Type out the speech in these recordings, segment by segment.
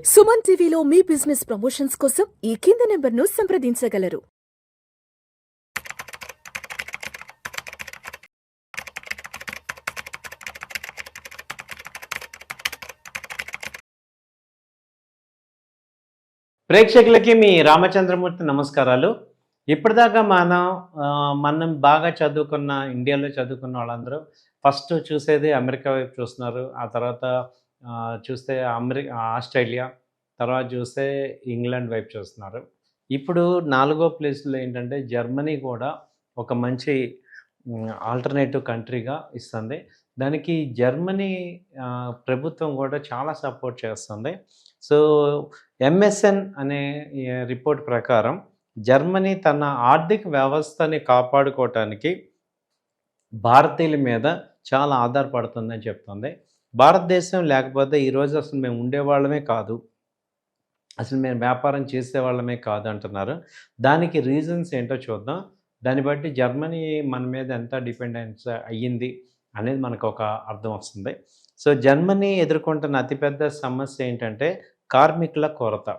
సుమన్ టీవీలో మీ business promotions కోసం ఈ కింది నెంబర్ను సంప్రదించగలరు. ప్రేక్షకులకి మీ రామచంద్రమూర్తి నమస్కారాలు. ఇప్పటిదాకా మనం బాగా చదువుకున్న ఇండియాలో చదువుకున్న వాళ్ళందరూ ఫస్ట్ చూసేది అమెరికా వైపు చూస్తున్నారు. ఆ తర్వాత చూస్తే ఆస్ట్రేలియా, తర్వాత చూస్తే ఇంగ్లాండ్ వైపు చూస్తున్నారు. ఇప్పుడు నాలుగో ప్లేస్లో ఏంటంటే జర్మనీ కూడా ఒక మంచి ఆల్టర్నేటివ్ కంట్రీగా ఇస్తుంది. దానికి జర్మనీ ప్రభుత్వం కూడా చాలా సపోర్ట్ చేస్తుంది. సో ఎంఎస్ఎన్ అనే రిపోర్ట్ ప్రకారం జర్మనీ తన ఆర్థిక వ్యవస్థని కాపాడుకోవటానికి భారతీయుల మీద చాలా ఆధారపడుతుందని చెప్తుంది. భారతదేశం లేకపోతే ఈరోజు అసలు మేము ఉండేవాళ్ళమే కాదు, అసలు మేము వ్యాపారం చేసేవాళ్ళమే కాదు అంటున్నారు. దానికి రీజన్స్ ఏంటో చూద్దాం. దాన్ని బట్టి జర్మనీ మన మీద ఎంత డిపెండెన్స్ అయ్యింది అనేది మనకు ఒక అర్థం వస్తుంది. సో జర్మనీ ఎదుర్కొంటున్న అతిపెద్ద సమస్య ఏంటంటే కార్మికుల కొరత.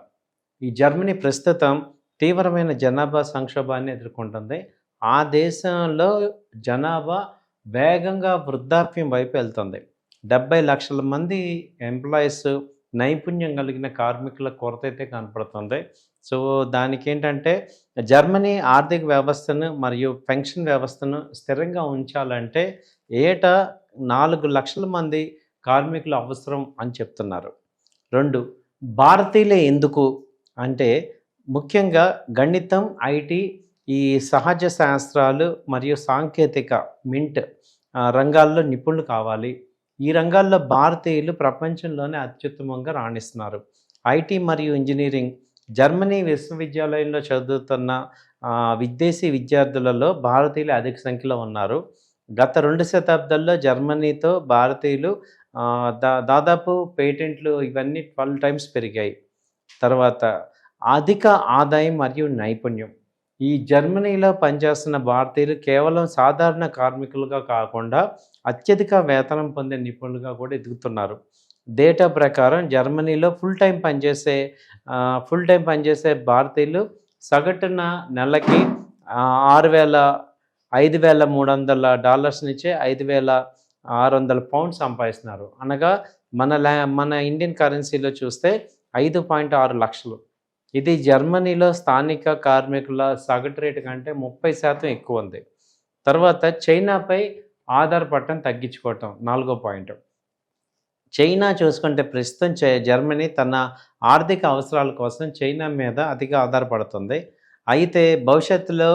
ఈ జర్మనీ ప్రస్తుతం తీవ్రమైన జనాభా సంక్షోభాన్ని ఎదుర్కొంటుంది. ఆ దేశంలో జనాభా వేగంగా వృద్ధాప్యం వైపు వెళ్తుంది. 70 లక్షల మంది ఎంప్లాయీస్, నైపుణ్యం కలిగిన కార్మికుల కొరత అయితే కనపడుతుంది. సో దానికి ఏంటంటే జర్మనీ ఆర్థిక వ్యవస్థను మరియు పెన్షన్ వ్యవస్థను స్థిరంగా ఉంచాలంటే ఏటా 4 లక్షల మంది కార్మికులు అవసరం అని చెప్తున్నారు. 2, భారతీయులే ఎందుకు అంటే ముఖ్యంగా గణితం, ఐటీ, ఈ సహజ శాస్త్రాలు మరియు సాంకేతిక మింట్ రంగాల్లో నిపుణులు కావాలి. ఈ రంగాల్లో భారతీయులు ప్రపంచంలోనే అత్యుత్తమంగా రాణిస్తున్నారు. ఐటీ మరియు ఇంజనీరింగ్ జర్మనీ విశ్వవిద్యాలయంలో చదువుతున్న విదేశీ విద్యార్థులలో భారతీయులు అధిక సంఖ్యలో ఉన్నారు. గత 2 శతాబ్దాల్లో జర్మనీతో భారతీయులు దాదాపు పేటెంట్లు ఇవన్నీ 12 టైమ్స్ పెరిగాయి. తర్వాత అధిక ఆదాయం మరియు నైపుణ్యం. ఈ జర్మనీలో పనిచేస్తున్న భారతీయులు కేవలం సాధారణ కార్మికులుగా కాకుండా అత్యధిక వేతనం పొందే నిపుణులుగా కూడా ఎదుగుతున్నారు. డేటా ప్రకారం జర్మనీలో ఫుల్ టైం పనిచేసే భారతీయులు సగటున నెలకి $5,300 నుంచి $5,600 సంపాదిస్తున్నారు. అనగా మన ఇండియన్ కరెన్సీలో చూస్తే 5.6 లక్షలు. ఇది జర్మనీలో స్థానిక కార్మికుల సగటు రేటు కంటే 30% ఎక్కువ ఉంది. తర్వాత చైనాపై ఆధారపడటం తగ్గించుకోవటం 4వ పాయింట్. చైనా చూసుకుంటే ప్రస్తుతం జర్మనీ తన ఆర్థిక అవసరాల కోసం చైనా మీద అతిగా ఆధారపడుతుంది. అయితే భవిష్యత్తులో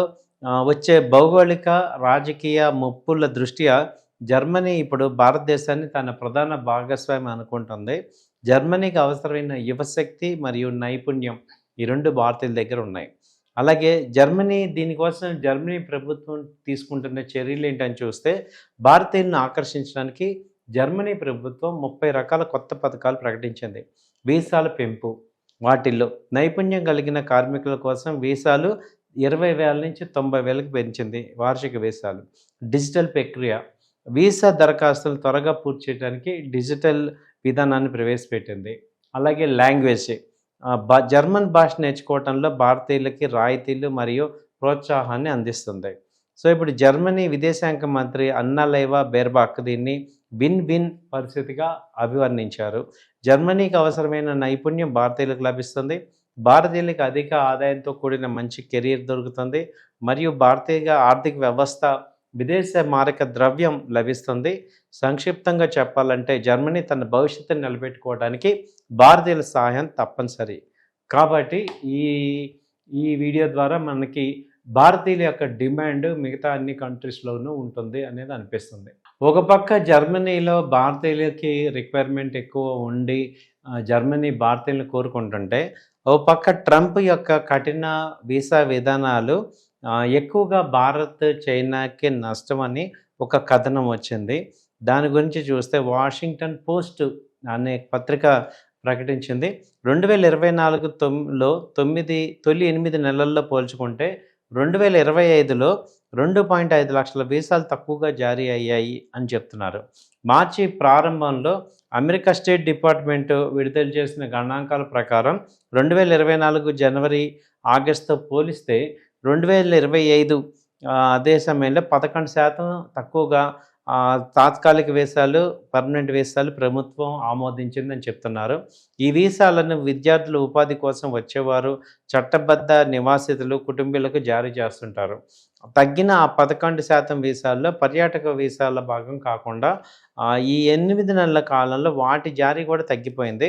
వచ్చే భౌగోళిక రాజకీయ ముప్పుల దృష్ట్యా జర్మనీ ఇప్పుడు భారతదేశాన్ని తన ప్రధాన భాగస్వామి అనుకుంటుంది. జర్మనీకి అవసరమైన యువశక్తి మరియు నైపుణ్యం ఈ 2 భారతీయుల దగ్గర ఉన్నాయి. అలాగే దీనికోసం జర్మనీ ప్రభుత్వం తీసుకుంటున్న చర్యలు ఏంటని చూస్తే భారతీయులను ఆకర్షించడానికి జర్మనీ ప్రభుత్వం 30 రకాల కొత్త పథకాలు ప్రకటించింది. వీసాల పెంపు, వాటిల్లో నైపుణ్యం కలిగిన కార్మికుల కోసం వీసాలు 20,000 నుంచి 90,000కి పెంచింది వార్షిక వీసాలు. డిజిటల్ ప్రక్రియ, వీసా దరఖాస్తులు త్వరగా పూర్తి చేయడానికి డిజిటల్ విధానాన్ని ప్రవేశపెట్టింది. అలాగే లాంగ్వేజ్, జర్మన్ భాష నేర్చుకోవడంలో భారతీయులకి రాయితీలు మరియు ప్రోత్సాహాన్ని అందిస్తుంది. సో ఇప్పుడు జర్మనీ విదేశాంగ మంత్రి అన్నలైవా బెర్బాక్ దీన్ని విన్ విన్ పరిస్థితిగా అభివర్ణించారు. జర్మనీకి అవసరమైన నైపుణ్యం భారతీయులకు లభిస్తుంది, భారతీయులకు అధిక ఆదాయంతో కూడిన మంచి కెరీర్ దొరుకుతుంది మరియు భారతీయ ఆర్థిక వ్యవస్థ విదేశ మారక ద్రవ్యం లభిస్తుంది. సంక్షిప్తంగా చెప్పాలంటే జర్మనీ తన భవిష్యత్తును నిలబెట్టుకోవడానికి భారతీయుల సహాయం తప్పనిసరి. కాబట్టి ఈ వీడియో ద్వారా మనకి భారతీయుల యొక్క డిమాండ్ మిగతా అన్ని కంట్రీస్లోనూ ఉంటుంది అనేది అనిపిస్తుంది. ఒక పక్క జర్మనీలో భారతీయులకి రిక్వైర్మెంట్ ఎక్కువ ఉండి జర్మనీ భారతీయులను కోరుకుంటుంటే, ఒక పక్క ట్రంప్ యొక్క కఠిన వీసా విధానాలు ఎక్కువగా భారత్, చైనాకి నష్టమని ఒక కథనం వచ్చింది. దాని గురించి చూస్తే వాషింగ్టన్ పోస్ట్ అనే పత్రిక ప్రకటించింది. 2024లో తొలి 8 నెలల్లో పోల్చుకుంటే 2025లో 2.5 లక్షల వీసాలు తక్కువగా జారీ అయ్యాయి అని చెప్తున్నారు. మార్చి ప్రారంభంలో అమెరికా స్టేట్ డిపార్ట్మెంట్ విడుదల చేసిన గణాంకాల ప్రకారం 2024 జనవరి ఆగస్టుతో పోలిస్తే 2025 అదే సమయంలో 11% తక్కువగా తాత్కాలిక వీసాలు, పర్మనెంట్ వీసాలు ప్రభుత్వం ఆమోదించిందని చెప్తున్నారు. ఈ వీసాలను విద్యార్థులు ఉపాధి కోసం వచ్చేవారు, చట్టబద్ధ నివాసితులు, కుటుంబీలకు జారీ చేస్తుంటారు. తగ్గిన ఆ 11% వీసాల్లో పర్యాటక వీసాల భాగం కాకుండా ఈ 8 నెలల కాలంలో వాటి జారీ కూడా తగ్గిపోయింది.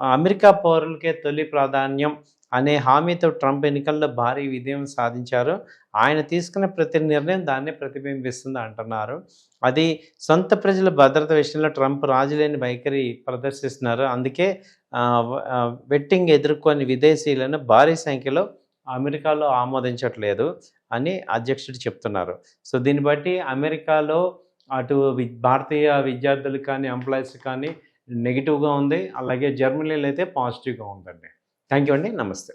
అమెరికా పౌరులకే తొలి ప్రాధాన్యం అనే హామీతో ట్రంప్ ఎన్నికల్లో భారీ విజయం సాధించారు. ఆయన తీసుకున్న ప్రతి నిర్ణయం దాన్నే ప్రతిబింబిస్తుంది అంటున్నారు. అది సొంత ప్రజల భద్రత విషయంలో ట్రంప్ రాజులేని వైఖరి ప్రదర్శిస్తున్నారు. అందుకే వెట్టింగ్ ఎదుర్కొని విదేశీయులను భారీ సంఖ్యలో అమెరికాలో ఆమోదించట్లేదు అని అధ్యక్షుడు చెప్తున్నారు. సో దీన్ని బట్టి అమెరికాలో అటు భారతీయ విద్యార్థులు కానీ, ఎంప్లాయీస్ కానీ నెగిటివ్గా ఉంది. అలాగే జర్మనీలో అయితే పాజిటివ్గా ఉందండి. థ్యాంక్ యూ అండి. నమస్తే.